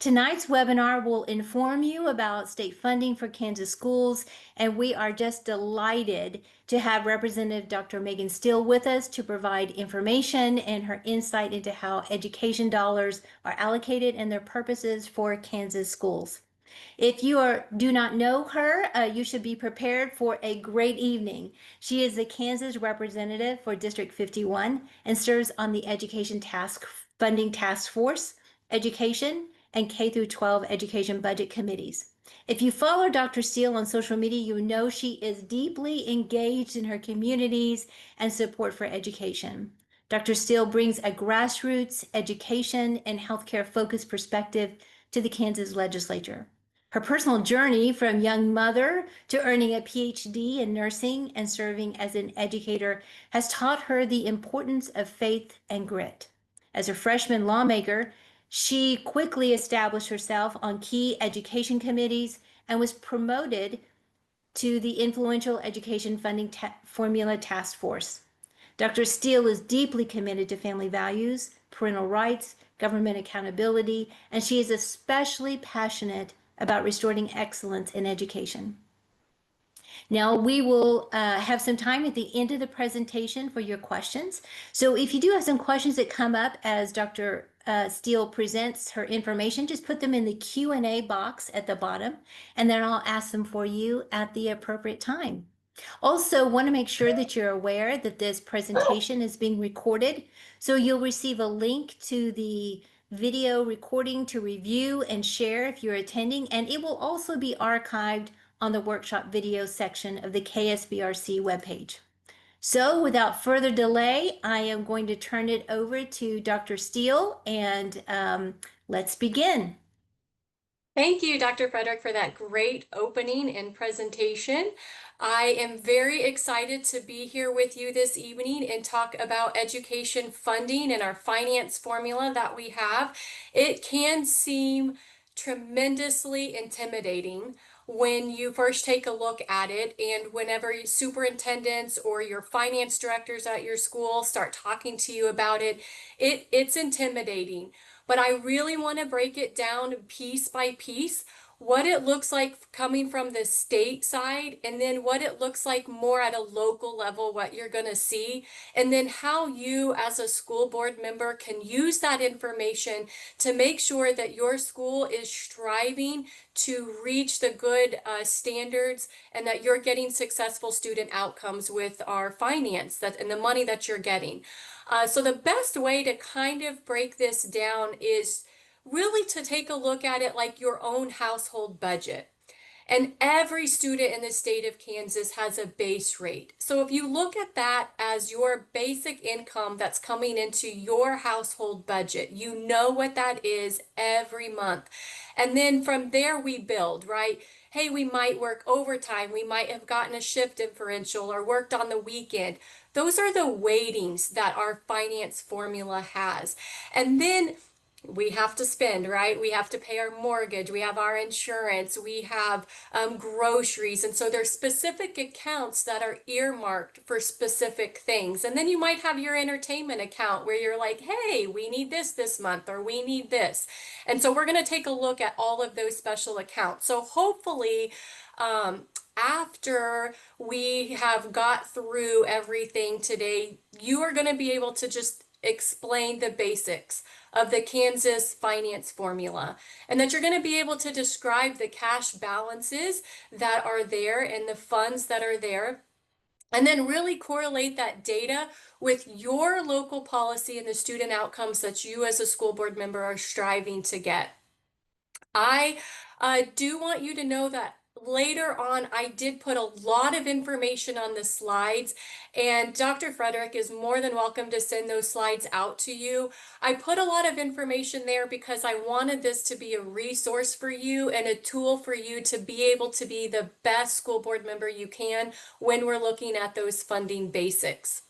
Tonight's webinar will inform you about state funding for Kansas schools, and we are just delighted to have Representative Dr. Megan Steele with us to provide information and her insight into how education dollars are allocated and their purposes for Kansas schools. If you do not know her, you should be prepared for a great evening. She is the Kansas representative for District 51 and serves on the Education Funding Task Force, Education, and K through 12 Education Budget Committees. If you follow Dr. Steele on social media, you know she is deeply engaged in her communities and support for education. Dr. Steele brings a grassroots education and healthcare focused perspective to the Kansas legislature. Her personal journey from young mother to earning a PhD in nursing and serving as an educator has taught her the importance of faith and grit. As a freshman lawmaker, she quickly established herself on key education committees and was promoted to the influential Education Funding Formula Task Force. Dr. Steele is deeply committed to family values, parental rights, government accountability, and she is especially passionate about restoring excellence in education. Now, we will have some time at the end of the presentation for your questions. So if you do have some questions that come up as Dr. Steele presents her information, just put them in the Q&A box at the bottom, and then I'll ask them for you at the appropriate time. Also, want to make sure that you're aware that this presentation is being recorded, so you'll receive a link to the video recording to review and share if you're attending, and it will also be archived on the workshop video section of the KSBRC webpage. So without further delay, I am going to turn it over to Dr. Steele, and let's begin. Thank you, Dr. Frederick, for that great opening and presentation. I am very excited to be here with you this evening and talk about education funding and our finance formula that we have. It can seem tremendously intimidating when you first take a look at it, and whenever superintendents or your finance directors at your school start talking to you about it, it's intimidating. But I really want to break it down piece by piece, what it looks like coming from the state side, and then what it looks like more at a local level, what you're going to see, and then how you as a school board member can use that information to make sure that your school is striving to reach the good standards and that you're getting successful student outcomes with our finance and the money that you're getting. So the best way to kind of break this down is really to take a look at it like your own household budget. And every student in the state of Kansas has a base rate. So if you look at that as your basic income that's coming into your household budget, you know what that is every month. And then from there we build, right? Hey, we might work overtime. We might have gotten a shift differential or worked on the weekend. Those are the weightings that our finance formula has. And then we have to spend, right? We have to pay our mortgage, we have our insurance, we have groceries. And so there's specific accounts that are earmarked for specific things. And then you might have your entertainment account where you're like, hey, we need this month, or we need this. And so we're going to take a look at all of those special accounts. So hopefully, after we have got through everything today, you are going to be able to just explain the basics of the Kansas finance formula, and that you're going to be able to describe the cash balances that are there and the funds that are there, and then really correlate that data with your local policy and the student outcomes that you as a school board member are striving to get. I do want you to know that later on, I did put a lot of information on the slides, and Dr. Frederick is more than welcome to send those slides out to you. I put a lot of information there because I wanted this to be a resource for you and a tool for you to be able to be the best school board member you can when we're looking at those funding basics.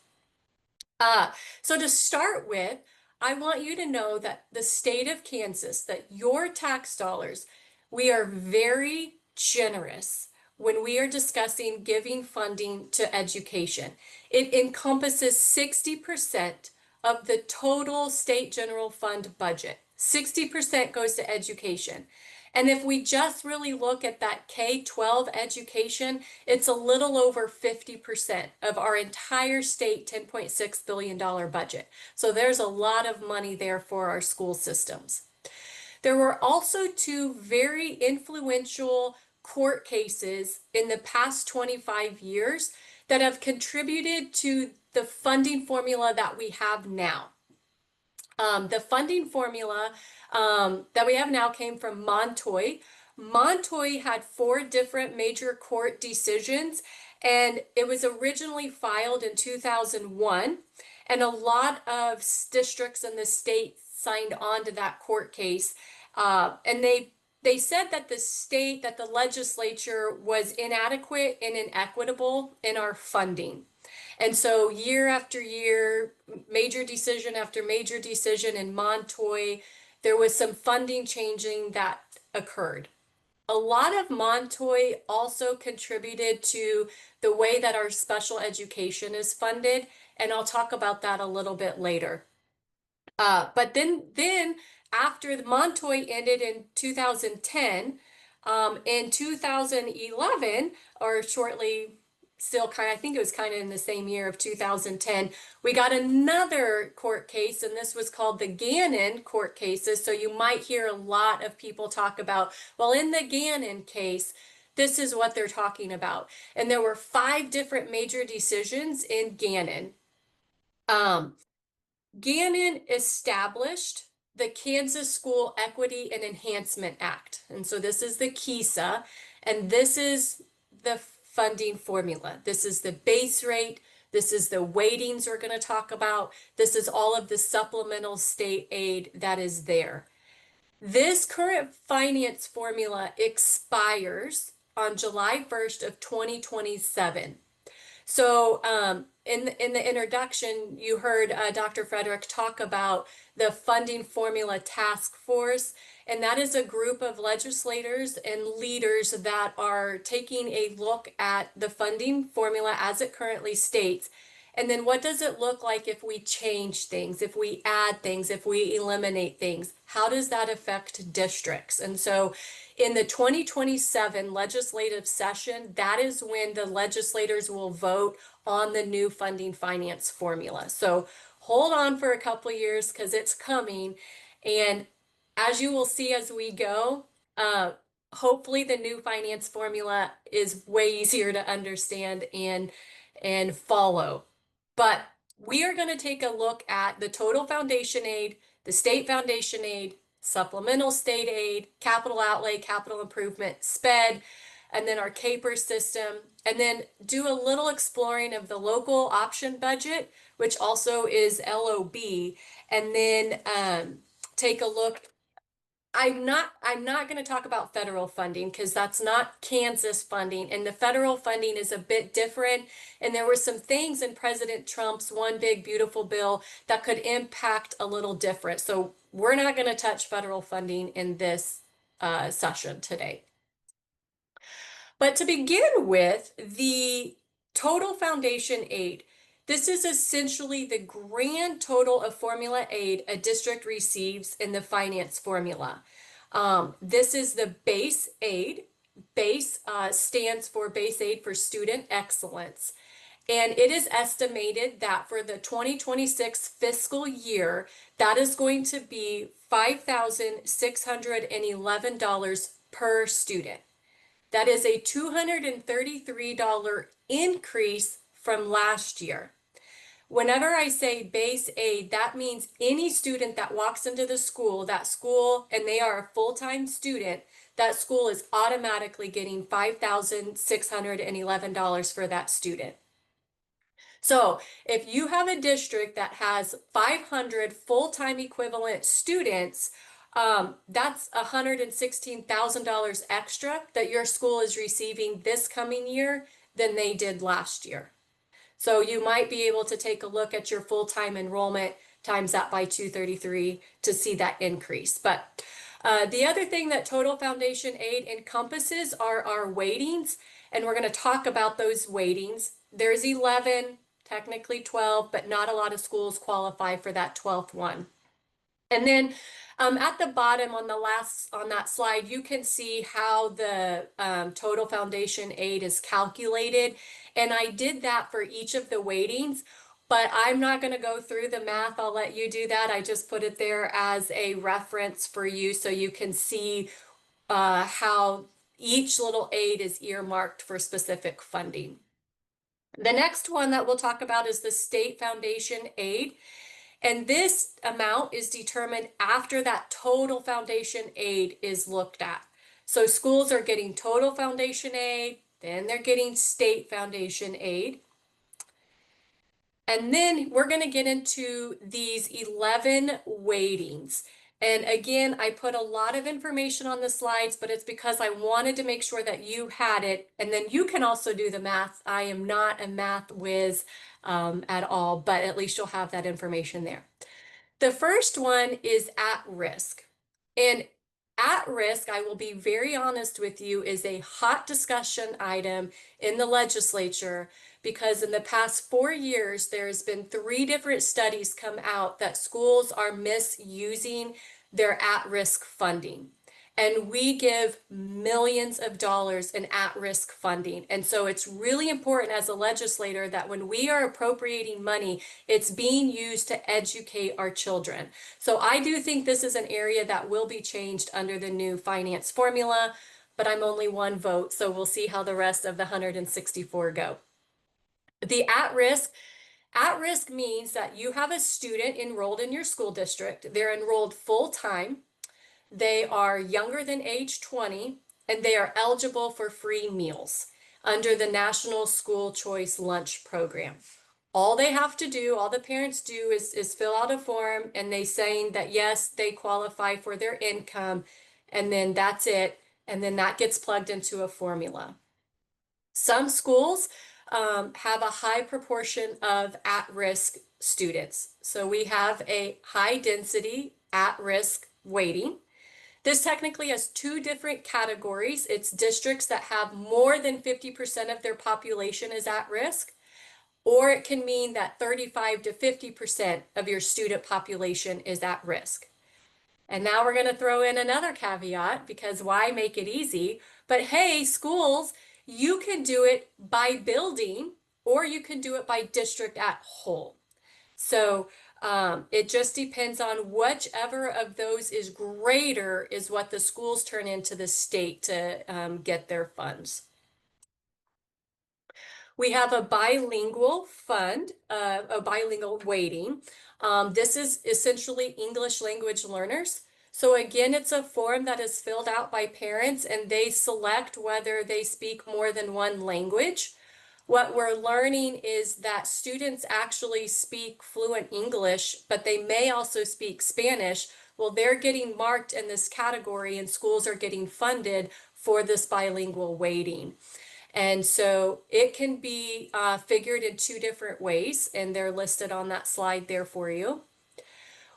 So to start with, I want you to know that the state of Kansas, that your tax dollars, we are very generous when we are discussing giving funding to education. It encompasses 60% of the total state general fund budget. 60% goes to education. And if we just really look at that K-12 education, it's a little over 50% of our entire state $10.6 billion budget. So there's a lot of money there for our school systems. There were also two very influential court cases in the past 25 years that have contributed to the funding formula that we have now. The funding formula that we have now came from Montoy. Montoy had 4 different major court decisions, and it was originally filed in 2001, and a lot of districts in the state signed on to that court case, and they said that the legislature was inadequate and inequitable in our funding. And so year after year, major decision after major decision in Montoy, there was some funding changing that occurred. A lot of Montoy also contributed to the way that our special education is funded, and I'll talk about that a little bit later. But then after the Montoy ended in 2010, in 2011, or shortly, still kind of, I think it was kind of in the same year of 2010, we got another court case, and this was called the Gannon court cases. So you might hear a lot of people talk about, well, in the Gannon case, this is what they're talking about. And there were 5 different major decisions in Gannon. Gannon established the Kansas School Equity and Enhancement Act. And so this is the KESA, and this is the funding formula. This is the base rate. This is the weightings we're going to talk about. This is all of the supplemental state aid that is there. This current finance formula expires on July 1st of 2027. So in the introduction, you heard Dr. Frederick talk about the funding formula task force, and that is a group of legislators and leaders that are taking a look at the funding formula as it currently states. And then what does it look like if we change things, if we add things, if we eliminate things? How does that affect districts? And so in the 2027 legislative session, that is when the legislators will vote on the new funding finance formula. So hold on for a couple of years because it's coming. And as you will see as we go, hopefully the new finance formula is way easier to understand and follow. But we are going to take a look at the total foundation aid, the state foundation aid, supplemental state aid, capital outlay, capital improvement, SPED, and then our CAPER system, and then do a little exploring of the local option budget, which also is LOB, and then take a look. I'm not going to talk about federal funding because that's not Kansas funding, and the federal funding is a bit different. And there were some things in President Trump's One Big Beautiful Bill that could impact a little different. So we're not going to touch federal funding in this session today. But to begin with, the total foundation aid. This is essentially the grand total of formula aid a district receives in the finance formula. This is the base aid. Base stands for base aid for student excellence. And it is estimated that for the 2026 fiscal year, that is going to be $5,611 per student. That is a $233 increase from last year. Whenever I say base aid, that means any student that walks into the school, and they are a full-time student, that school is automatically getting $5,611 for that student. So if you have a district that has 500 full-time equivalent students, that's $116,000 extra that your school is receiving this coming year than they did last year. So you might be able to take a look at your full-time enrollment, times that by 233 to see that increase. But the other thing that total foundation aid encompasses are our weightings, and we're going to talk about those weightings. There's 11, technically 12, but not a lot of schools qualify for that 12th one. And then at the bottom on that slide, you can see how the total foundation aid is calculated. And I did that for each of the weightings, but I'm not going to go through the math. I'll let you do that. I just put it there as a reference for you so you can see how each little aid is earmarked for specific funding. The next one that we'll talk about is the state foundation aid. And this amount is determined after that total foundation aid is looked at. So schools are getting total foundation aid, then they're getting state foundation aid. And then we're going to get into these 11 weightings. And again, I put a lot of information on the slides, but it's because I wanted to make sure that you had it. And then you can also do the math. I am not a math whiz at all, but at least you'll have that information there. The first one is at risk. And at risk, I will be very honest with you, is a hot discussion item in the legislature because in the past 4 years, there's been 3 different studies come out that schools are misusing their at-risk funding. And we give millions of dollars in at-risk funding. And so it's really important as a legislator that when we are appropriating money, it's being used to educate our children. So I do think this is an area that will be changed under the new finance formula, but I'm only 1 vote, so we'll see how the rest of the 164 go. The at-risk means that you have a student enrolled in your school district. They're enrolled full-time. They are younger than age 20, and they are eligible for free meals under the National School Choice Lunch Program. All they have to do, all the parents do is fill out a form and they saying that yes, they qualify for their income, and then that's it. And then that gets plugged into a formula. Some schools have a high proportion of at-risk students. So we have a high density at-risk weighting. This technically has 2 different categories. It's districts that have more than 50% of their population is at risk, or it can mean that 35 to 50% of your student population is at risk. And now we're going to throw in another caveat because why make it easy? But hey, schools, you can do it by building or you can do it by district at whole. So it just depends on whichever of those is greater is what the schools turn into the state to get their funds. We have a bilingual fund, a bilingual weighting. This is essentially English language learners. So again, it's a form that is filled out by parents and they select whether they speak more than 1 language. What we're learning is that students actually speak fluent English, but they may also speak Spanish. Well, they're getting marked in this category and schools are getting funded for this bilingual weighting. And so it can be figured in 2 different ways, and they're listed on that slide there for you.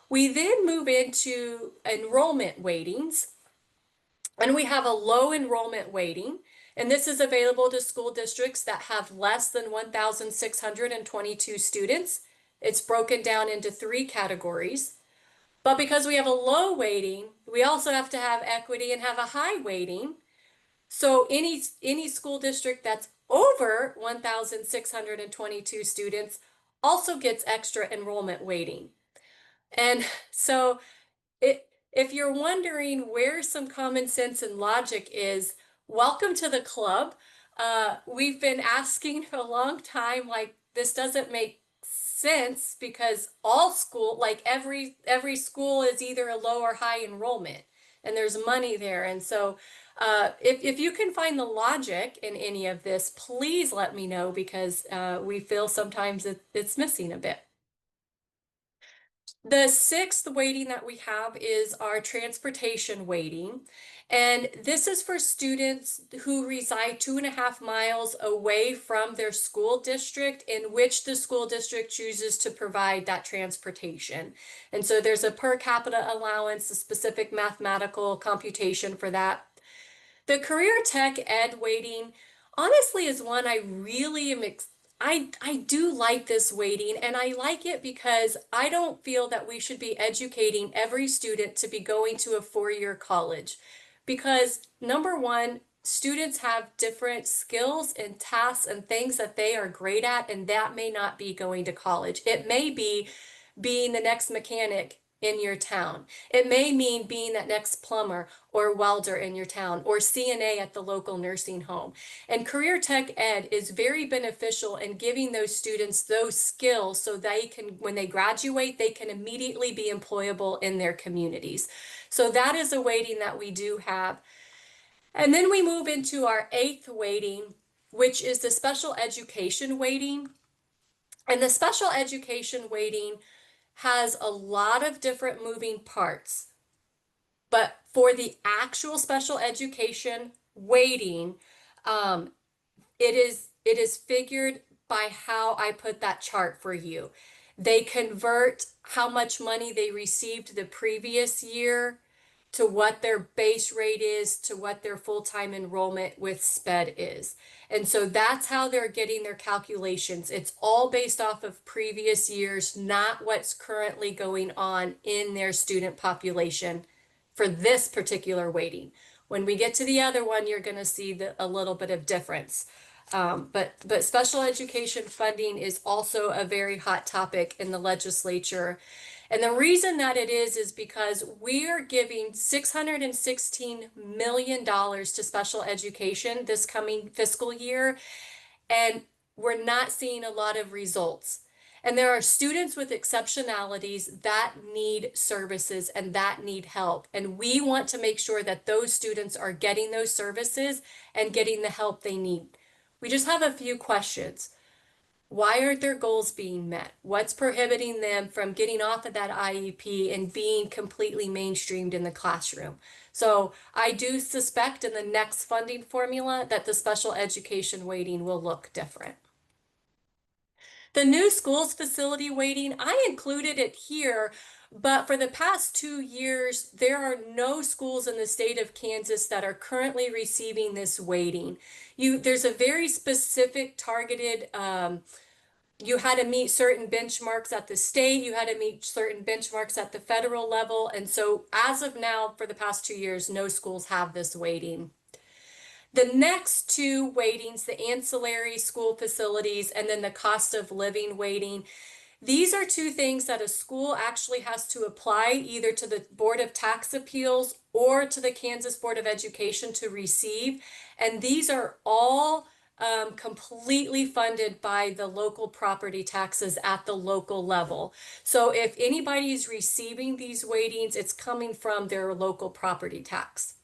We then move into enrollment weightings, and we have a low enrollment weighting. And this is available to school districts that have less than 1,622 students. It's broken down into 3 categories. But because we have a low weighting, we also have to have equity and have a high weighting. So any school district that's over 1,622 students also gets extra enrollment weighting. And so if you're wondering where some common sense and logic is, welcome to the club. We've been asking for a long time, like, this doesn't make sense because all school, like every school is either a low or high enrollment and there's money there. And so if you can find the logic in any of this, please let me know because we feel sometimes it's missing a bit. The 6th weighting that we have is our transportation weighting. And this is for students who reside 2.5 miles away from their school district in which the school district chooses to provide that transportation. And so there's a per capita allowance, a specific mathematical computation for that. The career tech ed weighting honestly is one I really am I do like this weighting, and I like it because I don't feel that we should be educating every student to be going to a four-year college. Because number one, students have different skills and tasks and things that they are great at, and that may not be going to college. It may be being the next mechanic in your town. It may mean being that next plumber or welder in your town or CNA at the local nursing home. And career tech ed is very beneficial in giving those students those skills so they can, when they graduate, they can immediately be employable in their communities. So that is a weighting that we do have. And then we move into our eighth weighting, which is the special education weighting. And the special education weighting has a lot of different moving parts. But for the actual special education weighting, um, it is figured by how I put that chart for you. They convert how much money they received the previous year to what their base rate is to what their full-time enrollment with SPED is. And so that's how they're getting their calculations. It's all based off of previous years, not what's currently going on in their student population for this particular weighting. When we get to the other one, you're going to see a little bit of difference. But special education funding is also a very hot topic in the legislature. And the reason that it is because we are giving $616 million to special education this coming fiscal year, and we're not seeing a lot of results. And there are students with exceptionalities that need services and that need help. And we want to make sure that those students are getting those services and getting the help they need. We just have a few questions. Why aren't their goals being met? What's prohibiting them from getting off of that IEP and being completely mainstreamed in the classroom? So I do suspect in the next funding formula that the special education weighting will look different. The new schools facility weighting, I included it here, but for the past 2 years, there are no schools in the state of Kansas that are currently receiving this weighting. There's a very specific targeted, you had to meet certain benchmarks at the state, you had to meet certain benchmarks at the federal level. And so as of now, for the past 2 years, no schools have this weighting. The next two weightings, the ancillary school facilities and then the cost of living weighting, these are two things that a school actually has to apply either to the Board of Tax Appeals or to the Kansas Board of Education to receive. And these are all completely funded by the local property taxes at the local level. So if anybody is receiving these weightings, it's coming from their local property tax.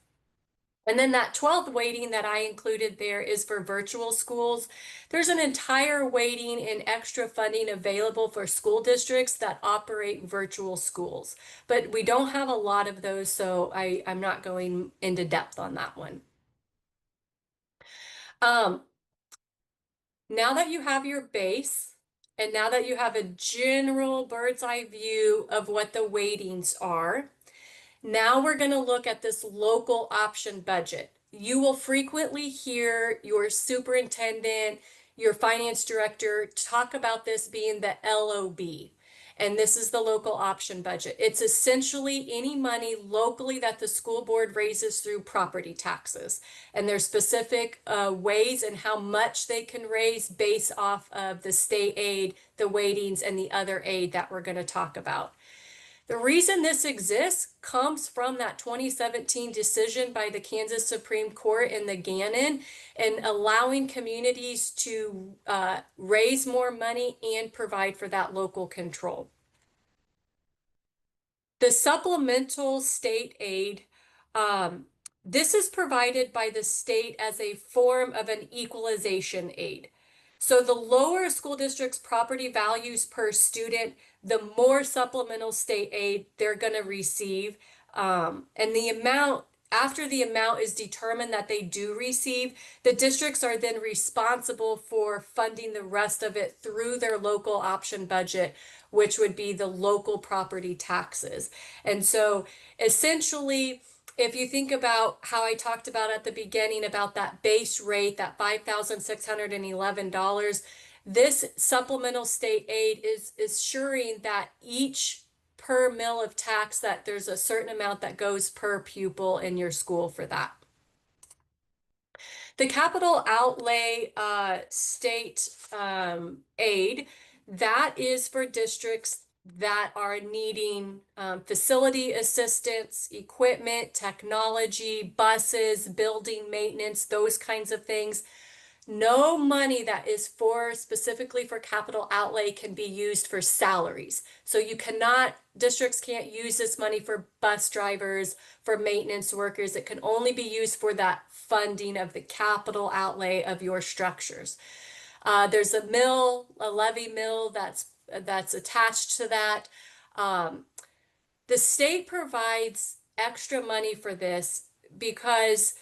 And then that 12th weighting that I included there is for virtual schools. There's an entire weighting and extra funding available for school districts that operate virtual schools. But we don't have a lot of those, so I'm not going into depth on that one. Now that you have your base, and now that you have a general bird's eye view of what the weightings are, now we're going to look at this local option budget. You will frequently hear your superintendent, your finance director talk about this being the LOB. And this is the local option budget. It's essentially any money locally that the school board raises through property taxes. And there's specific ways and how much they can raise based off of the state aid, the weightings, and the other aid that we're going to talk about. The reason this exists comes from that 2017 decision by the Kansas Supreme Court in the Gannon and allowing communities to raise more money and provide for that local control. The supplemental state aid, this is provided by the state as a form of an equalization aid. So the lower school district's property values per student, the more supplemental state aid they're going to receive. And the amount, after the amount is determined that they do receive, the districts are then responsible for funding the rest of it through their local option budget, which would be the local property taxes. And so essentially, if you think about how I talked about at the beginning about that base rate, that $5,611, This supplemental state aid is assuring that each per mil of tax, that there's a certain amount that goes per pupil in your school for that. The capital outlay state aid, that is for districts that are needing facility assistance, equipment, technology, buses, building maintenance, those kinds of things. No money that is specifically for capital outlay can be used for salaries. So districts can't use this money for bus drivers, for maintenance workers. It can only be used for that funding of the capital outlay of your structures. There's a levy mill that's attached to that. The state provides extra money for this because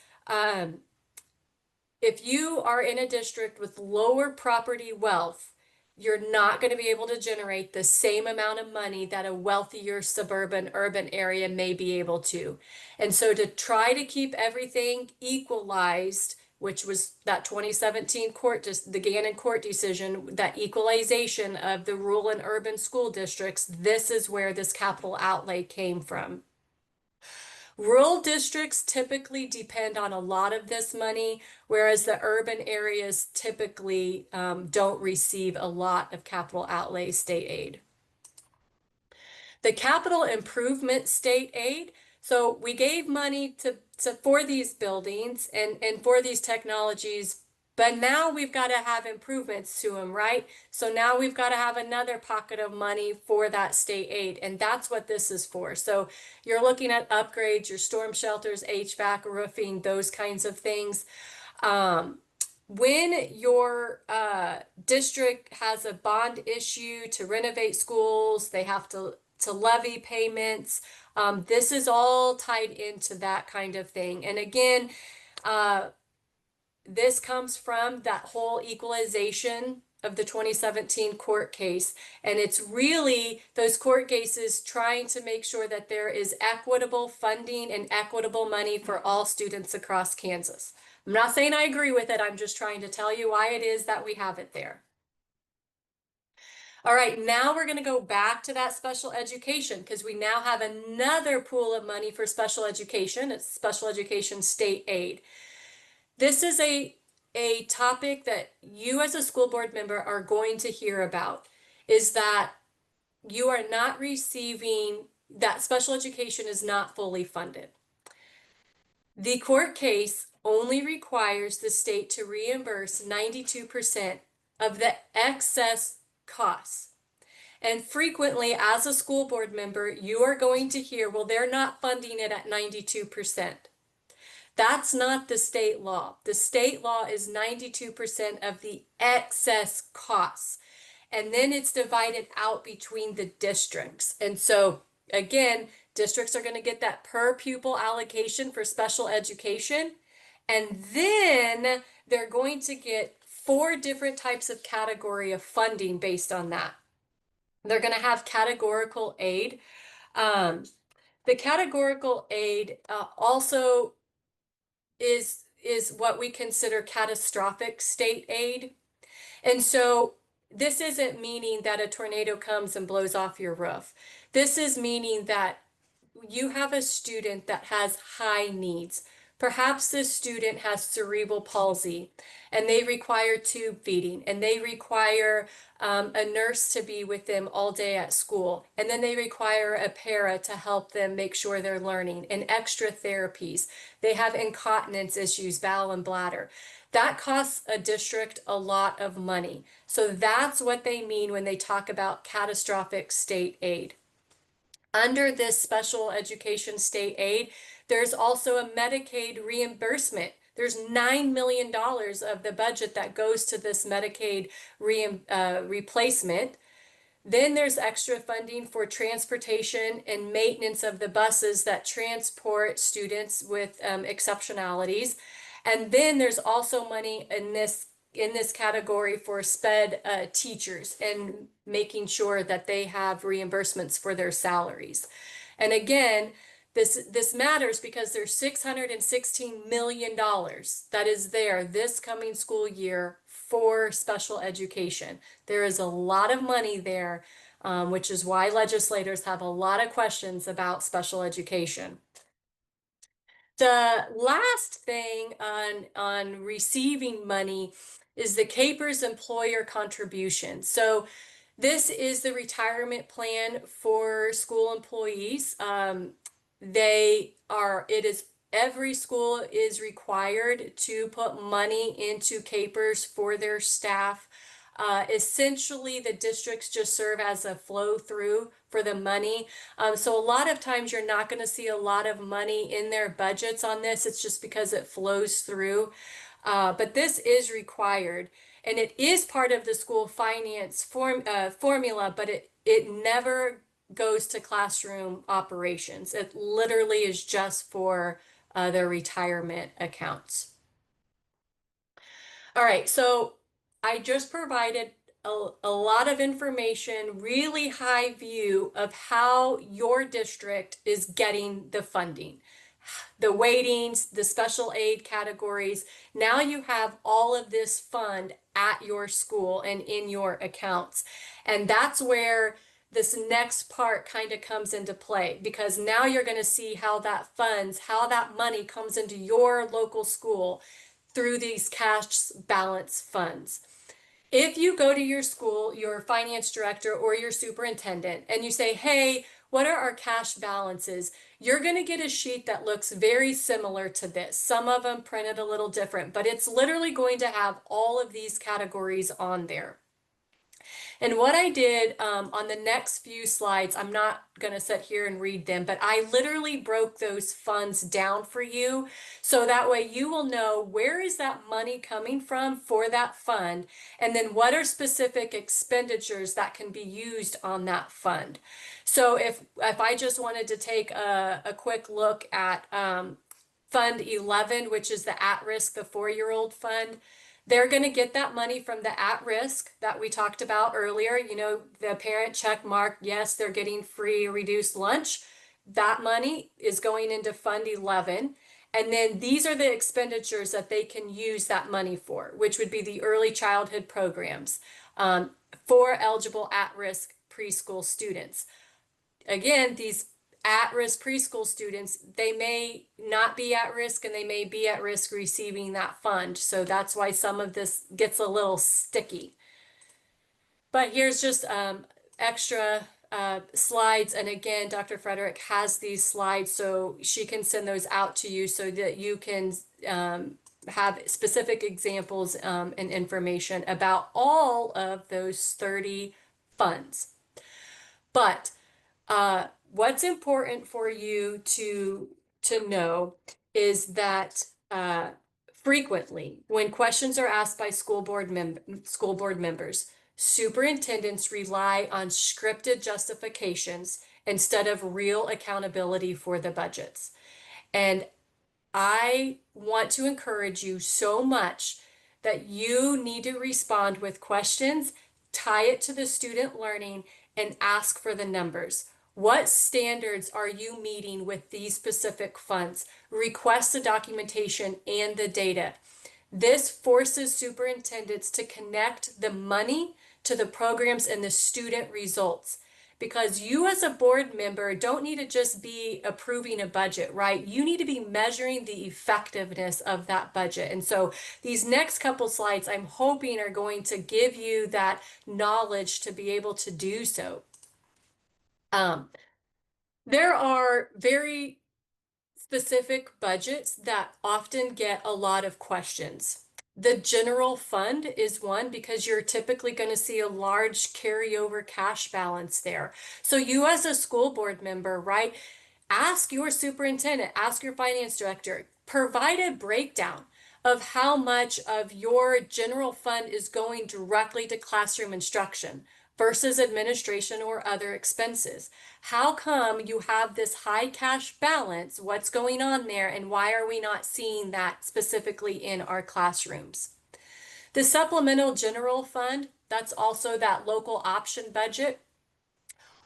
if you are in a district with lower property wealth, you're not going to be able to generate the same amount of money that a wealthier suburban urban area may be able to. And so to try to keep everything equalized, which was that 2017 the Gannon court decision, that equalization of the rural and urban school districts, this is where this capital outlay came from. Rural districts typically depend on a lot of this money, whereas the urban areas typically don't receive a lot of capital outlay state aid. The capital improvement state aid, so we gave money for these buildings and for these technologies, but now we've got to have improvements to them, right? So now we've got to have another pocket of money for that state aid, and that's what this is for. So you're looking at upgrades, your storm shelters, HVAC, roofing, those kinds of things. When your district has a bond issue to renovate schools, they have to levy payments. This is all tied into that kind of thing. And again, this comes from that whole equalization of the 2017 court case. And it's really those court cases trying to make sure that there is equitable funding and equitable money for all students across Kansas. I'm not saying I agree with it. I'm just trying to tell you why it is that we have it there. All right, now we're going to go back to that special education because we now have another pool of money for special education. It's special education state aid. This is a topic that you as a school board member are going to hear about, is that you are not receiving, that special education is not fully funded. The court case only requires the state to reimburse 92% of the excess costs. And frequently, as a school board member, you are going to hear, well, they're not funding it at 92%. That's not the state law. The state law is 92% of the excess costs. And then it's divided out between the districts. And so, again, districts are going to get that per pupil allocation for special education. And then they're going to get 4 different types of category of funding based on that. They're going to have categorical aid. The categorical aid also is what we consider catastrophic state aid. And so this isn't meaning that a tornado comes and blows off your roof. This is meaning that you have a student that has high needs. Perhaps this student has cerebral palsy and they require tube feeding and they require a nurse to be with them all day at school. And then they require a para to help them make sure they're learning and extra therapies. They have incontinence issues, bowel and bladder. That costs a district a lot of money. So that's what they mean when they talk about catastrophic state aid. Under this special education state aid, there's also a Medicaid reimbursement. There's $9 million of the budget that goes to this Medicaid replacement. Then there's extra funding for transportation and maintenance of the buses that transport students with exceptionalities. And then there's also money in this category for SPED teachers and making sure that they have reimbursements for their salaries. And again, this matters because there's $616 million that is there this coming school year for special education. There is a lot of money there, which is why legislators have a lot of questions about special education. The last thing on receiving money is the CAPERS employer contribution. So this is the retirement plan for school employees. Every school is required to put money into CAPERS for their staff. Essentially, the districts just serve as a flow through for the money. So a lot of times you're not going to see a lot of money in their budgets on this. It's just because it flows through. But this is required, and it is part of the school finance formula, but it never goes to classroom operations. It literally is just for their retirement accounts. All right, so I just provided a lot of information, really high view of how your district is getting the funding, the weightings, the special aid categories. Now you have all of this fund at your school and in your accounts. And that's where this next part kind of comes into play, because now you're going to see how that money comes into your local school through these cash balance funds. If you go to your school, your finance director or your superintendent, and you say, hey, what are our cash balances? You're going to get a sheet that looks very similar to this. Some of them printed a little different, but it's literally going to have all of these categories on there. And what I did on the next few slides, I'm not going to sit here and read them, but I literally broke those funds down for you. So that way you will know where is that money coming from for that fund, and then what are specific expenditures that can be used on that fund. So if I just wanted to take a quick look at Fund 11, which is the at-risk, the 4-year-old fund, they're going to get that money from the at-risk that we talked about earlier. You know, the parent check mark, yes, they're getting free or reduced lunch. That money is going into Fund 11. And then these are the expenditures that they can use that money for, which would be the early childhood programs for eligible at-risk preschool students. Again, these at-risk preschool students, they may not be at risk and they may be at risk receiving that fund. So that's why some of this gets a little sticky. But here's just extra slides. And again, Dr. Frederick has these slides, so she can send those out to you so that you can have specific examples and information about all of those 30 funds. But what's important for you to know is that frequently, when questions are asked by school board members, superintendents rely on scripted justifications instead of real accountability for the budgets. And I want to encourage you so much that you need to respond with questions, tie it to the student learning, and ask for the numbers. What standards are you meeting with these specific funds? Request the documentation and the data. This forces superintendents to connect the money to the programs and the student results. Because you as a board member don't need to just be approving a budget, right? You need to be measuring the effectiveness of that budget. And so these next couple slides, I'm hoping, are going to give you that knowledge to be able to do so. There are very specific budgets that often get a lot of questions. The general fund is one because you're typically going to see a large carryover cash balance there. So you as a school board member, right, ask your superintendent, ask your finance director, provide a breakdown of how much of your general fund is going directly to classroom instruction versus administration or other expenses. How come you have this high cash balance? What's going on there, and why are we not seeing that specifically in our classrooms? The supplemental general fund, that's also that local option budget.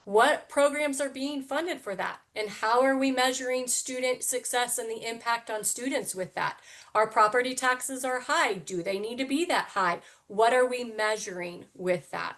What programs are being funded for that? And how are we measuring student success and the impact on students with that? Our property taxes are high. Do they need to be that high? What are we measuring with that?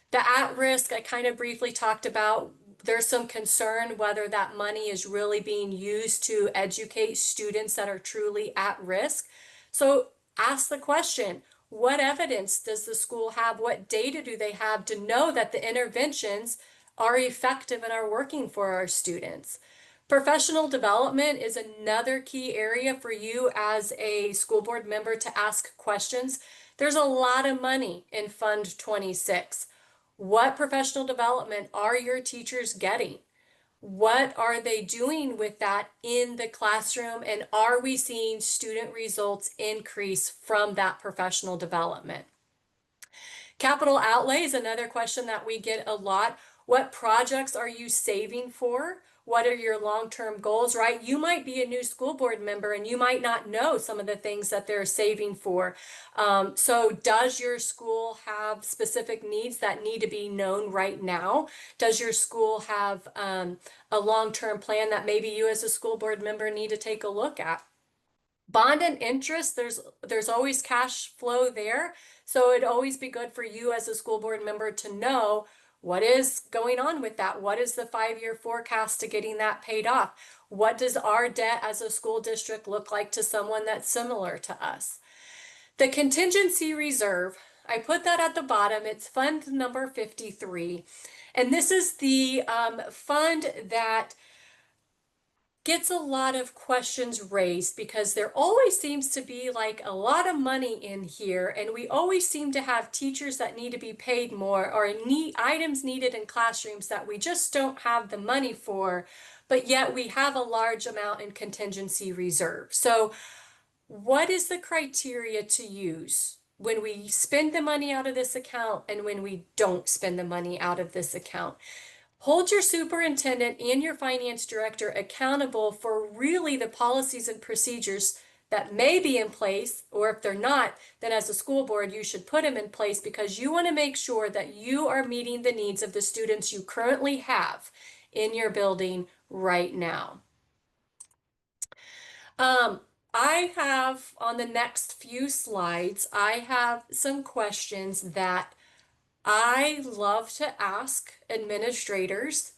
The at-risk, I kind of briefly talked about. There's some concern whether that money is really being used to educate students that are truly at risk. So ask the question, what evidence does the school have? What data do they have to know that the interventions are effective and are working for our students? Professional development is another key area for you as a school board member to ask questions. There's a lot of money in Fund 26. What professional development are your teachers getting? What are they doing with that in the classroom? And are we seeing student results increase from that professional development? Capital outlay is another question that we get a lot. What projects are you saving for? What are your long-term goals, right? You might be a new school board member and you might not know some of the things that they're saving for. So does your school have specific needs that need to be known right now? Does your school have a long-term plan that maybe you as a school board member need to take a look at? Bond and interest, there's always cash flow there. So it'd always be good for you as a school board member to know what is going on with that. What is the 5-year forecast to getting that paid off? What does our debt as a school district look like to someone that's similar to us? The contingency reserve, I put that at the bottom. It's fund number 53. And this is the fund that gets a lot of questions raised because there always seems to be like a lot of money in here, and we always seem to have teachers that need to be paid more or items needed in classrooms that we just don't have the money for, but yet we have a large amount in contingency reserve. So what is the criteria to use when we spend the money out of this account and when we don't spend the money out of this account? Hold your superintendent and your finance director accountable for really the policies and procedures that may be in place, or if they're not, then as a school board, you should put them in place because you want to make sure that you are meeting the needs of the students you currently have in your building right now. I have on the next few slides, I have some questions that I love to ask administrators.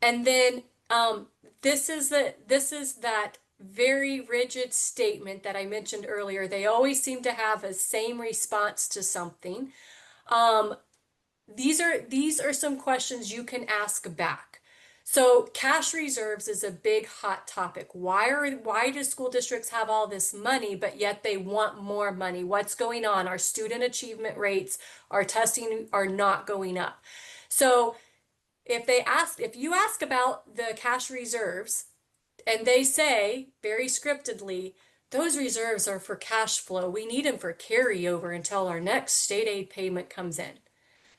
And then this is that very rigid statement that I mentioned earlier. They always seem to have a same response to something. These are some questions you can ask back. So cash reserves is a big hot topic. Why do school districts have all this money, but yet they want more money? What's going on? Our student achievement rates, our testing are not going up. So if you ask about the cash reserves and they say very scriptedly, those reserves are for cash flow. We need them for carryover until our next state aid payment comes in.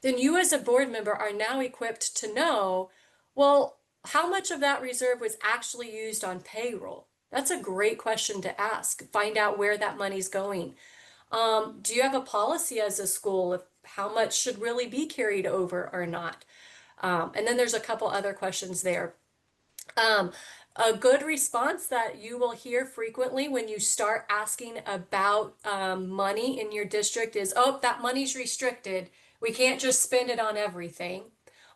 Then you as a board member are now equipped to know, well, how much of that reserve was actually used on payroll? That's a great question to ask. Find out where that money's going. Do you have a policy as a school of how much should really be carried over or not? And then there's a couple other questions there. A good response that you will hear frequently when you start asking about money in your district is, oh, that money's restricted. We can't just spend it on everything.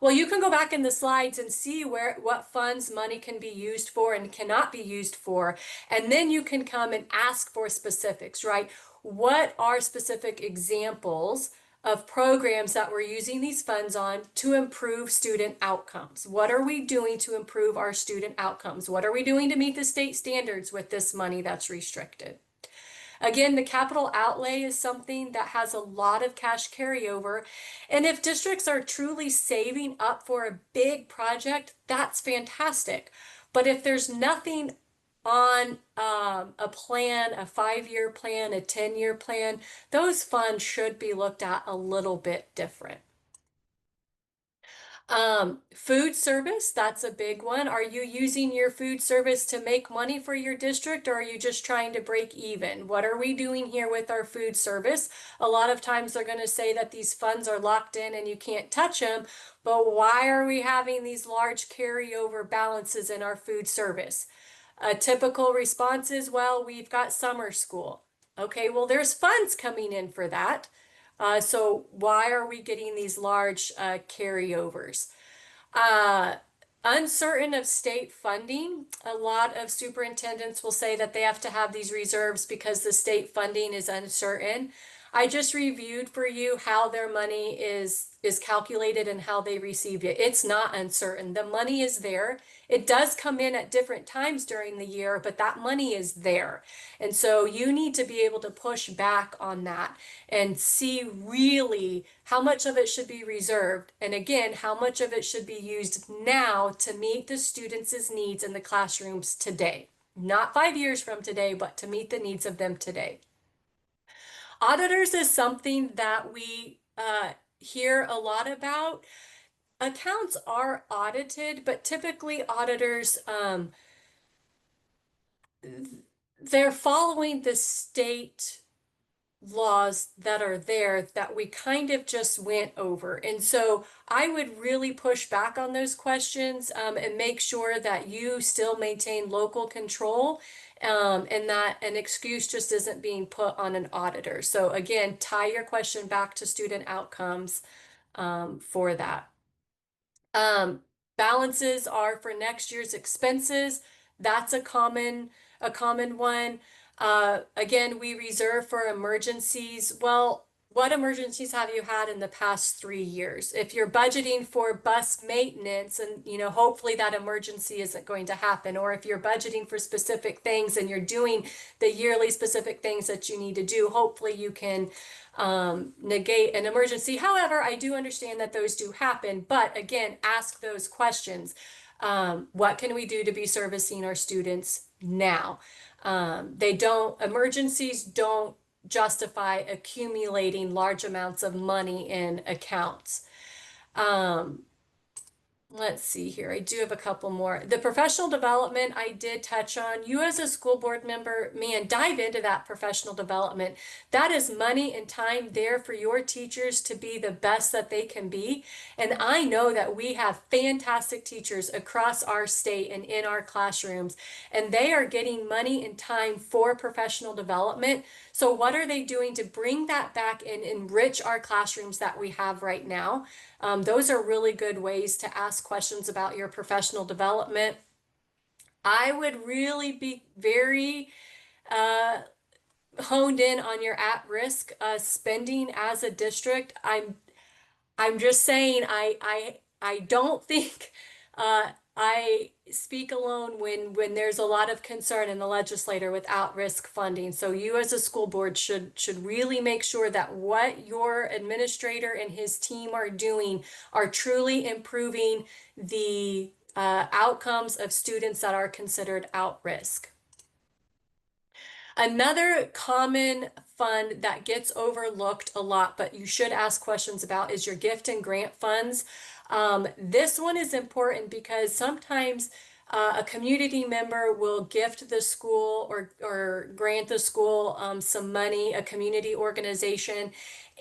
Well, you can go back in the slides and see what funds money can be used for and cannot be used for. And then you can come and ask for specifics, right? What are specific examples of programs that we're using these funds on to improve student outcomes? What are we doing to improve our student outcomes? What are we doing to meet the state standards with this money that's restricted? Again, the capital outlay is something that has a lot of cash carryover. And if districts are truly saving up for a big project, that's fantastic. But if there's nothing on a plan, a 5-year plan, a 10-year plan, those funds should be looked at a little bit different. Food service, that's a big one. Are you using your food service to make money for your district, or are you just trying to break even? What are we doing here with our food service? A lot of times they're going to say that these funds are locked in and you can't touch them, but why are we having these large carryover balances in our food service? A typical response is, well, we've got summer school. Okay, well, there's funds coming in for that. So why are we getting these large carryovers? Uh, Uncertain of state funding. A lot of superintendents will say that they have to have these reserves because the state funding is uncertain. I just reviewed for you how their money is calculated and how they receive it. It's not uncertain. The money is there. It does come in at different times during the year, but that money is there. And so you need to be able to push back on that and see really how much of it should be reserved. And again, how much of it should be used now to meet the students' needs in the classrooms today. Not 5 years from today, but to meet the needs of them today. Auditors is something that we hear a lot about. Accounts are audited, but typically auditors, they're following the state laws that are there that we kind of just went over. And so I would really push back on those questions and make sure that you still maintain local control and that an excuse just isn't being put on an auditor. So again, tie your question back to student outcomes for that. Um, Balances are for next year's expenses. That's a common one. Again, we reserve for emergencies. Well, what emergencies have you had in the past 3 years? If you're budgeting for bus maintenance and, hopefully that emergency isn't going to happen, or if you're budgeting for specific things and you're doing the yearly specific things that you need to do, hopefully you can negate an emergency. However, I do understand that those do happen, but again, ask those questions. What can we do to be servicing our students now? Emergencies don't justify accumulating large amounts of money in accounts. Let's see here. I do have a couple more. The professional development I did touch on. You as a school board member, man, dive into that professional development. That is money and time there for your teachers to be the best that they can be. And I know that we have fantastic teachers across our state and in our classrooms, and they are getting money and time for professional development. So what are they doing to bring that back and enrich our classrooms that we have right now? Those are really good ways to ask questions about your professional development. I would really be very honed in on your at-risk spending as a district. I'm just saying I don't think I speak alone when there's a lot of concern in the legislature with at-risk funding. So you as a school board should really make sure that what your administrator and his team are doing are truly improving the outcomes of students that are considered at-risk. Another common fund that gets overlooked a lot, but you should ask questions about, is your gift and grant funds. This one is important because sometimes a community member will gift the school or grant the school some money, a community organization,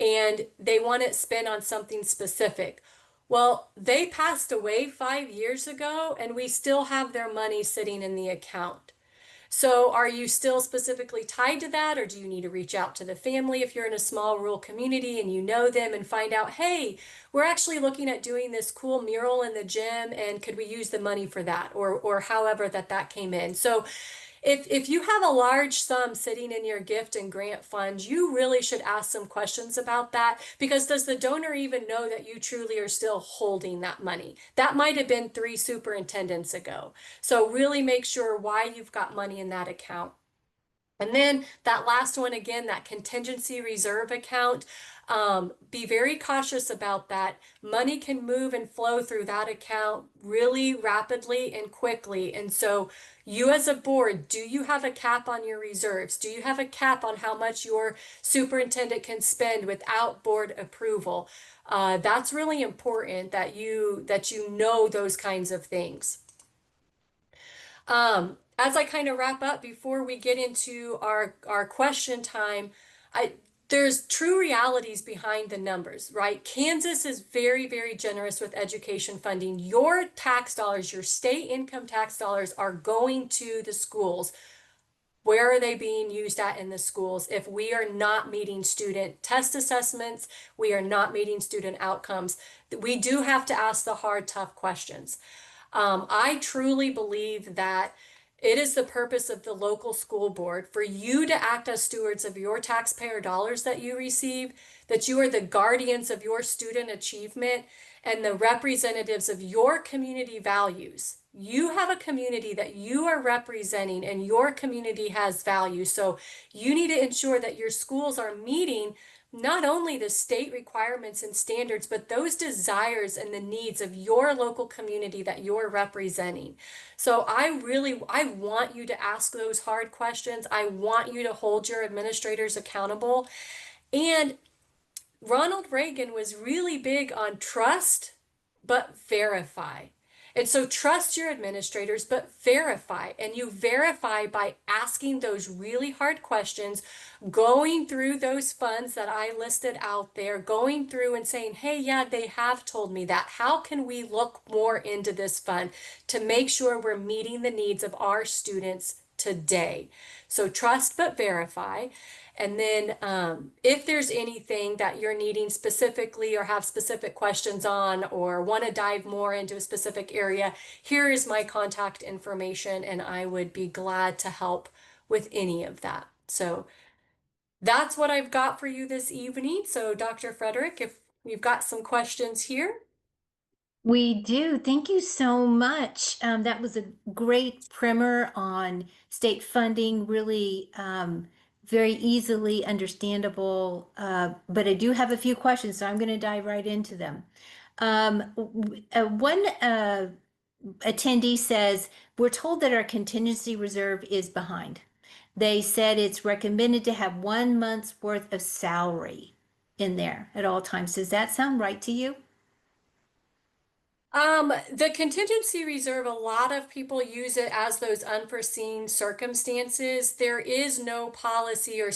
and they want it spent on something specific. Well, they passed away 5 years ago, and we still have their money sitting in the account. So are you still specifically tied to that, or do you need to reach out to the family if you're in a small rural community and you know them and find out, hey, we're actually looking at doing this cool mural in the gym and could we use the money for that, or however that came in. So if you have a large sum sitting in your gift and grant fund, you really should ask some questions about that, because does the donor even know that you truly are still holding that money? That might have been 3 superintendents ago. So really make sure why you've got money in that account. And then that last one again, that contingency reserve account, be very cautious about that. Money can move and flow through that account really rapidly and quickly. And so you as a board, do you have a cap on your reserves? Do you have a cap on how much your superintendent can spend without board approval? That's really important that you know those kinds of things. As I kind of wrap up before we get into our question time, there's true realities behind the numbers, right? Kansas is very, very generous with education funding. Your tax dollars, your state income tax dollars are going to the schools. Where are they being used at in the schools? If we are not meeting student test assessments, we are not meeting student outcomes, we do have to ask the hard, tough questions. I truly believe that it is the purpose of the local school board for you to act as stewards of your taxpayer dollars that you receive, that you are the guardians of your student achievement and the representatives of your community values. You have a community that you are representing, and your community has value. So you need to ensure that your schools are meeting not only the state requirements and standards, but those desires and the needs of your local community that you're representing. So I want you to ask those hard questions. I want you to hold your administrators accountable. And Ronald Reagan was really big on trust, but verify. And so trust your administrators, but verify. And you verify by asking those really hard questions, going through those funds that I listed out there, going through and saying, hey, yeah, they have told me that. How can we look more into this fund to make sure we're meeting the needs of our students today? So trust, but verify. And then if there's anything that you're needing specifically or have specific questions on or want to dive more into a specific area, here is my contact information, and I would be glad to help with any of that. So that's what I've got for you this evening. So Dr. Frederick, if you've got some questions here. We do. Thank you so much. That was a great primer on state funding, really very easily understandable. But I do have a few questions, so I'm going to dive right into them. One attendee says, we're told that our contingency reserve is behind. They said it's recommended to have 1 month's worth of salary in there at all times. Does that sound right to you? The contingency reserve, a lot of people use it as those unforeseen circumstances. There is no policy or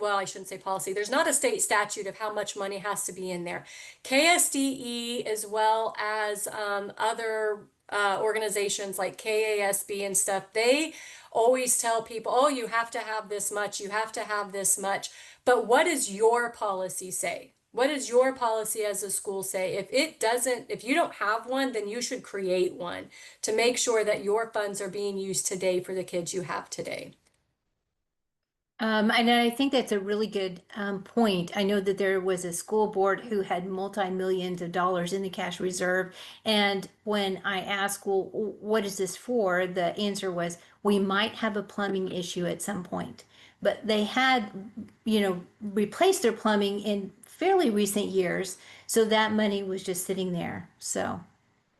well, I shouldn't say policy. There's not a state statute of how much money has to be in there. KSDE, as well as other organizations like KASB and stuff, they always tell people, oh, you have to have this much, you have to have this much. But what does your policy say? What does your policy as a school say? If you don't have one, then you should create one to make sure that your funds are being used today for the kids you have today. And I think that's a really good point. I know that there was a school board who had multi-millions of dollars in the cash reserve. And when I asked, well, what is this for? The answer was, we might have a plumbing issue at some point. But they had, replaced their plumbing in fairly recent years. So that money was just sitting there. So,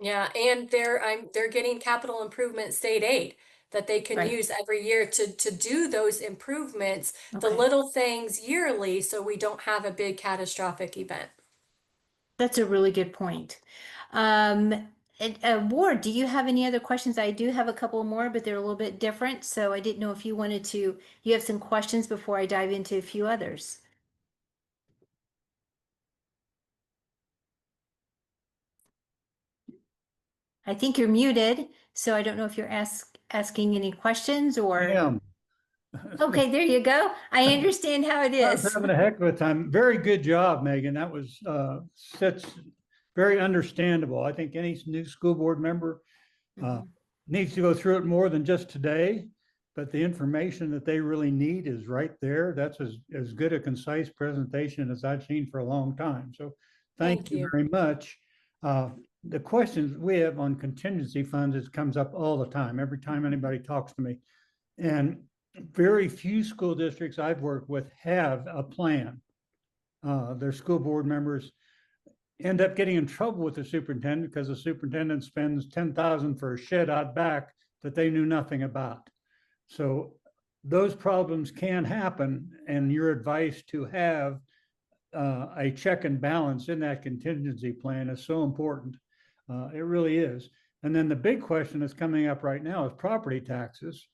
Yeah, and they're getting capital improvement state aid that they can right. use every year to do those improvements, the Okay. little things yearly, so we don't have a big catastrophic event. That's a really good point. Ward, do you have any other questions? I do have a couple more, but they're a little bit different. So I didn't know if you wanted to, you have some questions before I dive into a few others. I think you're muted, so I don't know if you're asking any questions or. Am. Okay, there you go. I understand how it I was is. having a heck of a time. Very good job, Megan. That was such very understandable. I think any new school board member needs to go through it more than just today, but the information that they really need is right there. That's as good a concise presentation as I've seen for a long time. So thank Thank you you. very much. The questions we have on contingency funds, it comes up all the time, every time anybody talks to me. And very few school districts I've worked with have a plan. Their school board members end up getting in trouble with the superintendent because the superintendent spends 10,000 for a shed out back that they knew nothing about. So those problems can happen, and your advice to have a check and balance in that contingency plan is so important. It really is. And then the big question that's coming up right now is property taxes.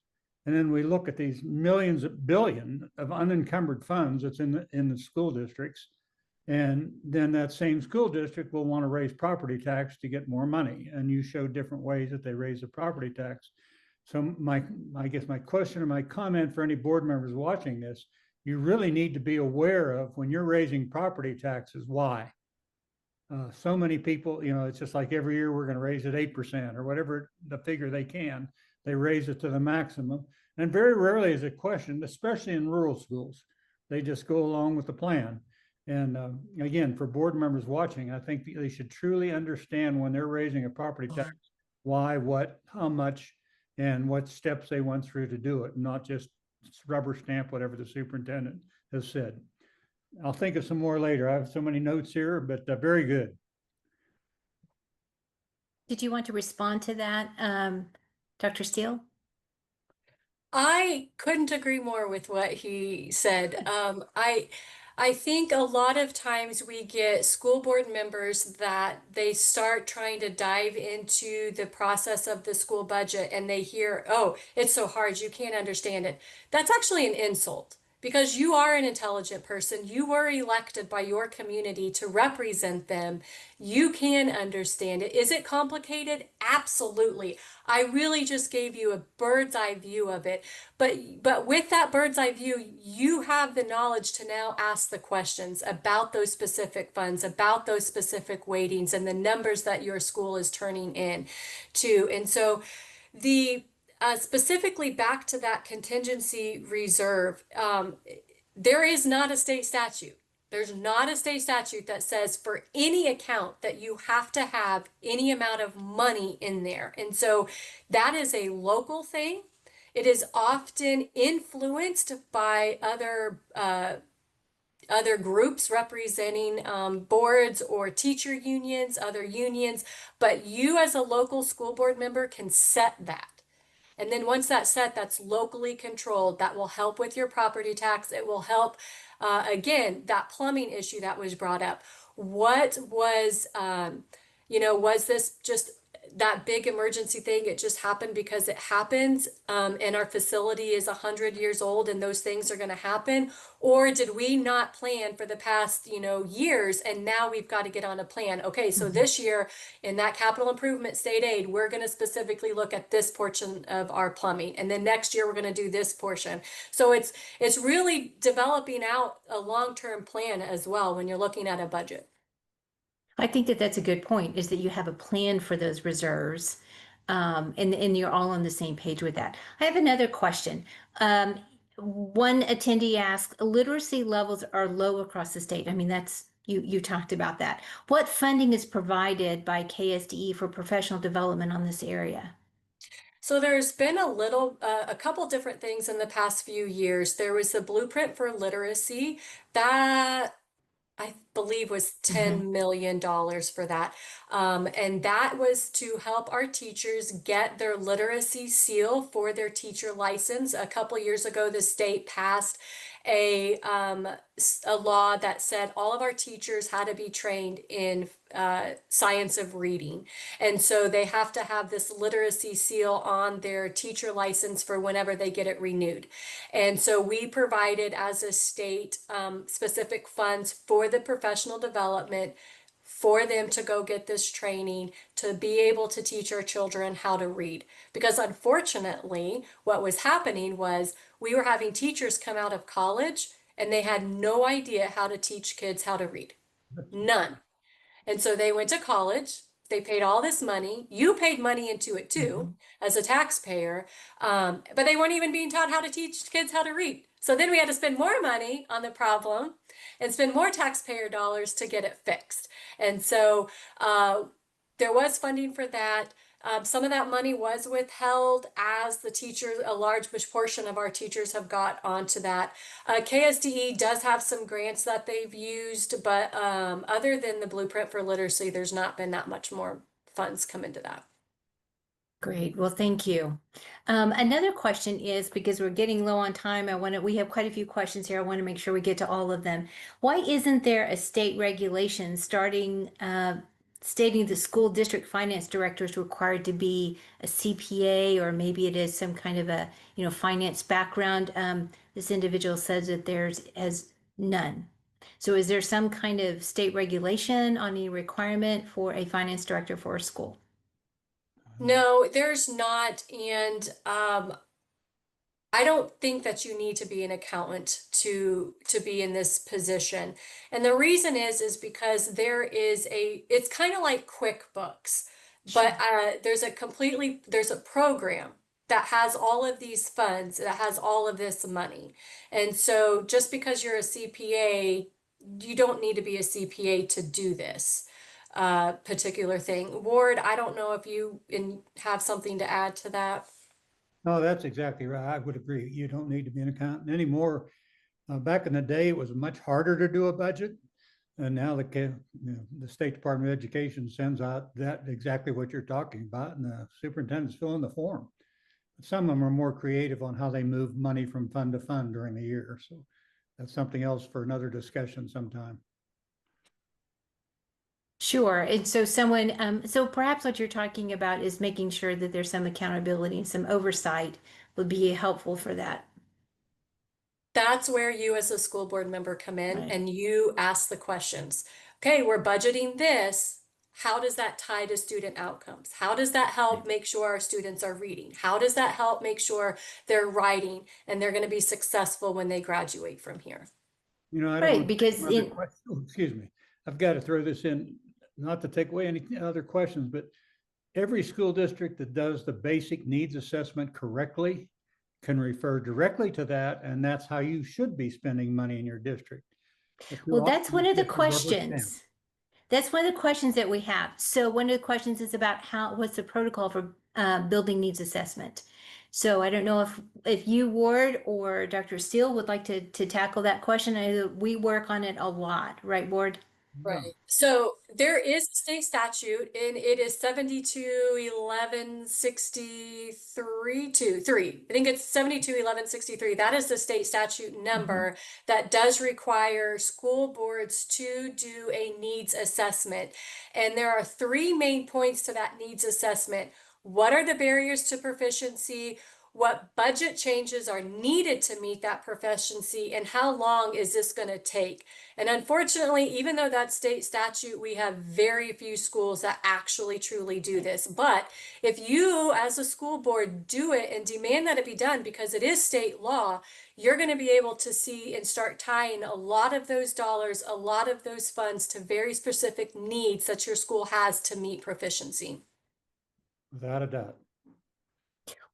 And then we look at these millions of billion of unencumbered funds that's in the school districts. And then that same school district will want to raise property tax to get more money. And you show different ways that they raise the property tax. So I guess my question or my comment for any board members watching this, you really need to be aware of when you're raising property taxes, why? So many people, it's just like every year we're going to raise it 8% or whatever the figure they can. They raise it to the maximum. And very rarely is it questioned, especially in rural schools. They just go along with the plan. And again, for board members watching, I think they should truly understand when they're raising a property tax, why, what, how much, and what steps they went through to do it, not just rubber stamp whatever the superintendent has said. I'll think of some more later. I have so many notes here, but very good. Did you want to respond to that, Dr. Steele? I couldn't agree more with what he said. I think a lot of times we get school board members that they start trying to dive into the process of the school budget and they hear, oh, it's so hard, you can't understand it. That's actually an insult because you are an intelligent person. You were elected by your community to represent them. You can understand it. Is it complicated? Absolutely. I really just gave you a bird's eye view of it. But with that bird's eye view, you have the knowledge to now ask the questions about those specific funds, about those specific weightings and the numbers that your school is turning in to. And so the specifically back to that contingency reserve, there is not a state statute. There's not a state statute that says for any account that you have to have any amount of money in there. And so that is a local thing. It is often influenced by other groups representing boards or teacher unions, other unions, but you as a local school board member can set that. And then once that's set, that's locally controlled. That will help with your property tax. It will help, again, that plumbing issue that was brought up. What was, was this just that big emergency thing? It just happened because it happens, and our facility is 100 years old and those things are going to happen? Or did we not plan for the past, years, and now we've got to get on a plan? Okay, so this year in that capital improvement state aid, we're going to specifically look at this portion of our plumbing, and then next year we're going to do this portion. So it's really developing out a long-term plan as well when you're looking at a budget. I think that that's a good point, is that you have a plan for those reserves, and you're all on the same page with that. I have another question. One attendee asked, literacy levels are low across the state. I mean, that's you talked about that. What funding is provided by KSDE for professional development on this area? So there's been a couple different things in the past few years. There was the Blueprint for Literacy that I believe was $10 million for that. And that was to help our teachers get their literacy seal for their teacher license. A couple years ago, the state passed a law that said all of our teachers had to be trained in science of reading. And so they have to have this literacy seal on their teacher license for whenever they get it renewed. And so we provided as a state specific funds for the professional development for them to go get this training to be able to teach our children how to read. Because unfortunately, what was happening was we were having teachers come out of college and they had no idea how to teach kids how to read. None. And so they went to college, they paid all this money. You paid money into it too, as a taxpayer, but they weren't even being taught how to teach kids how to read. So then we had to spend more money on the problem and spend more taxpayer dollars to get it fixed. And so there was funding for that. Some of that money was withheld as the teachers, a large portion of our teachers have got onto that. KSDE does have some grants that they've used, but other than the Blueprint for Literacy, there's not been that much more funds come into that. Great. Well, thank you. Another question is, because we're getting low on time, we have quite a few questions here. I want to make sure we get to all of them. Why isn't there a state regulation stating the school district finance director is required to be a CPA, or maybe it is some kind of a, finance background? This individual says that there's as none. So is there some kind of state regulation on the requirement for a finance director for a school? No, there's not. And I don't think that you need to be an accountant to be in this position. And the reason is because it's kind of like QuickBooks, but there's a program that has all of these funds, that has all of this money. And so just because you're a CPA, you don't need to be a CPA to do this particular thing. Ward, I don't know if you have something to add to that. No, that's exactly right. I would agree. You don't need to be an accountant anymore. Back in the day, it was much harder to do a budget. And now the State Department of Education sends out that exactly what you're talking about, and the superintendents fill in the form. Some of them are more creative on how they move money from fund to fund during the year. So that's something else for another discussion sometime. Sure. And so so perhaps what you're talking about is making sure that there's some accountability and some oversight would be helpful for that. That's where you as a school board member come in Right. and you ask the questions. Okay, we're budgeting this. How does that tie to student outcomes? How does that help make sure our students are reading? How does that help make sure they're writing and they're going to be successful when they graduate from here? I don't Right, want because excuse me. I've got to throw this in, not to take away any other questions, but every school district that does the basic needs assessment correctly can refer directly to that, and that's how you should be spending money in your district. well, that's one of the Get the rubber stamp. questions. That's one of the questions that we have. So one of the questions is about what's the protocol for building needs assessment. So I don't know if you, Ward, or Dr. Steele would like to tackle that question. I know we work on it a lot, right, Ward? Right. So there is a state statute, and it is 72-11-63-3. I think it's 72-11-63. That is the state statute number that does require school boards to do a needs assessment. And there are three main points to that needs assessment. What are the barriers to proficiency? What budget changes are needed to meet that proficiency, and how long is this going to take? And unfortunately, even though that's state statute, we have very few schools that actually truly do this. But if you, as a school board, do it and demand that it be done because it is state law, you're going to be able to see and start tying a lot of those dollars, a lot of those funds to very specific needs that your school has to meet proficiency. Without a doubt.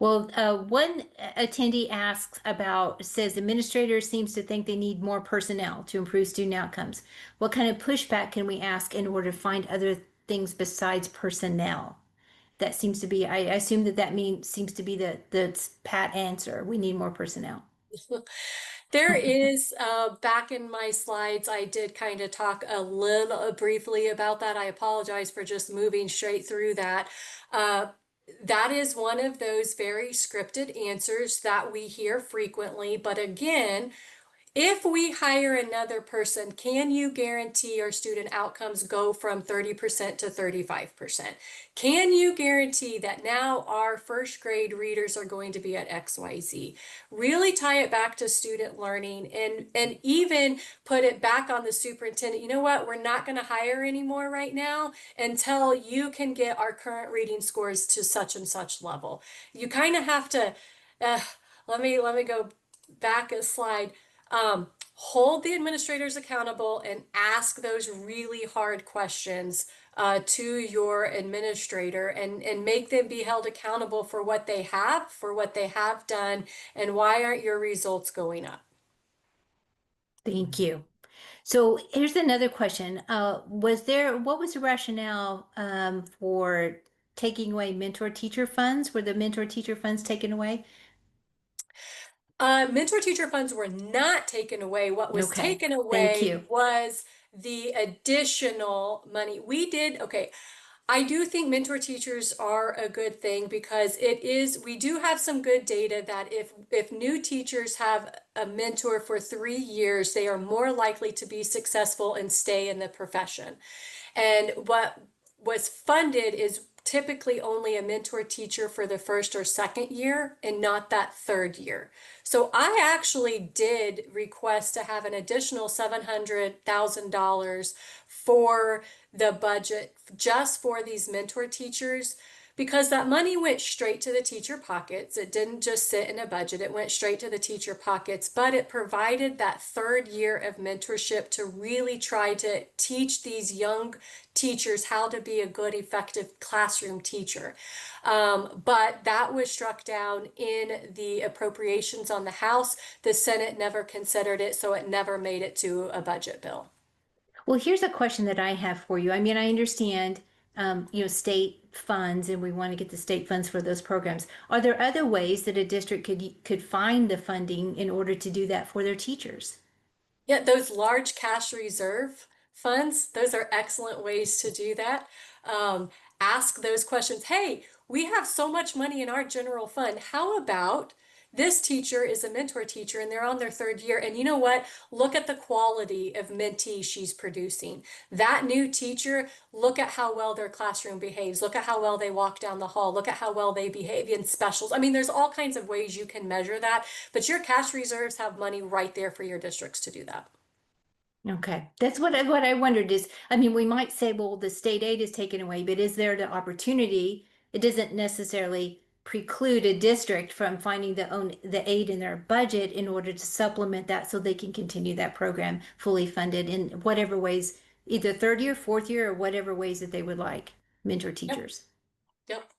Well, one attendee says administrators seems to think they need more personnel to improve student outcomes. What kind of pushback can we ask in order to find other things besides personnel? That seems to be, I assume that seems to be the pat answer. We need more personnel. There is, back in my slides, I did kind of talk a little briefly about that. I apologize for just moving straight through that. That is one of those very scripted answers that we hear frequently. But again, if we hire another person, can you guarantee our student outcomes go from 30% to 35%? Can you guarantee that now our first grade readers are going to be at XYZ? Really tie it back to student learning, and even put it back on the superintendent. You know what? We're not going to hire anymore right now until you can get our current reading scores to such and such level. You kind of have to, let me go back a slide. Hold the administrators accountable and ask those really hard questions to your administrator, and make them be held accountable for what they have done, and why aren't your results going up? Thank you. So here's another question. What was the rationale for taking away mentor teacher funds? Were the mentor teacher funds taken away? Mentor teacher funds were not taken away. What was Okay, taken thank away you. was the additional money. Okay, I do think mentor teachers are a good thing because we do have some good data that if new teachers have a mentor for 3 years, they are more likely to be successful and stay in the profession. And what was funded is typically only a mentor teacher for the first or second year and not that third year. So I actually did request to have an additional $700,000 for the budget just for these mentor teachers because that money went straight to the teacher pockets. It didn't just sit in a budget, it went straight to the teacher pockets, but it provided that third year of mentorship to really try to teach these young teachers how to be a good, effective classroom teacher. But that was struck down in the appropriations on the House. The Senate never considered it, so it never made it to a budget bill. Well, here's a question that I have for you. I mean, I understand, state funds, and we want to get the state funds for those programs. Are there other ways that a district could find the funding in order to do that for their teachers? Yeah, those large cash reserve funds, those are excellent ways to do that. Um, Ask those questions. Hey, we have so much money in our general fund. How about this teacher is a mentor teacher and they're on their third year? And you know what? Look at the quality of mentees she's producing. That new teacher, look at how well their classroom behaves. Look at how well they walk down the hall. Look at how well they behave in specials. I mean, there's all kinds of ways you can measure that, but your cash reserves have money right there for your districts to do that. Okay, that's what I wondered is, I mean, we might say, well, the state aid is taken away, but is there the opportunity? It doesn't necessarily preclude a district from finding the aid in their budget in order to supplement that so they can continue that program fully funded in whatever ways, either third year, fourth year, or whatever ways that they would like, mentor Yep. teachers. Yep.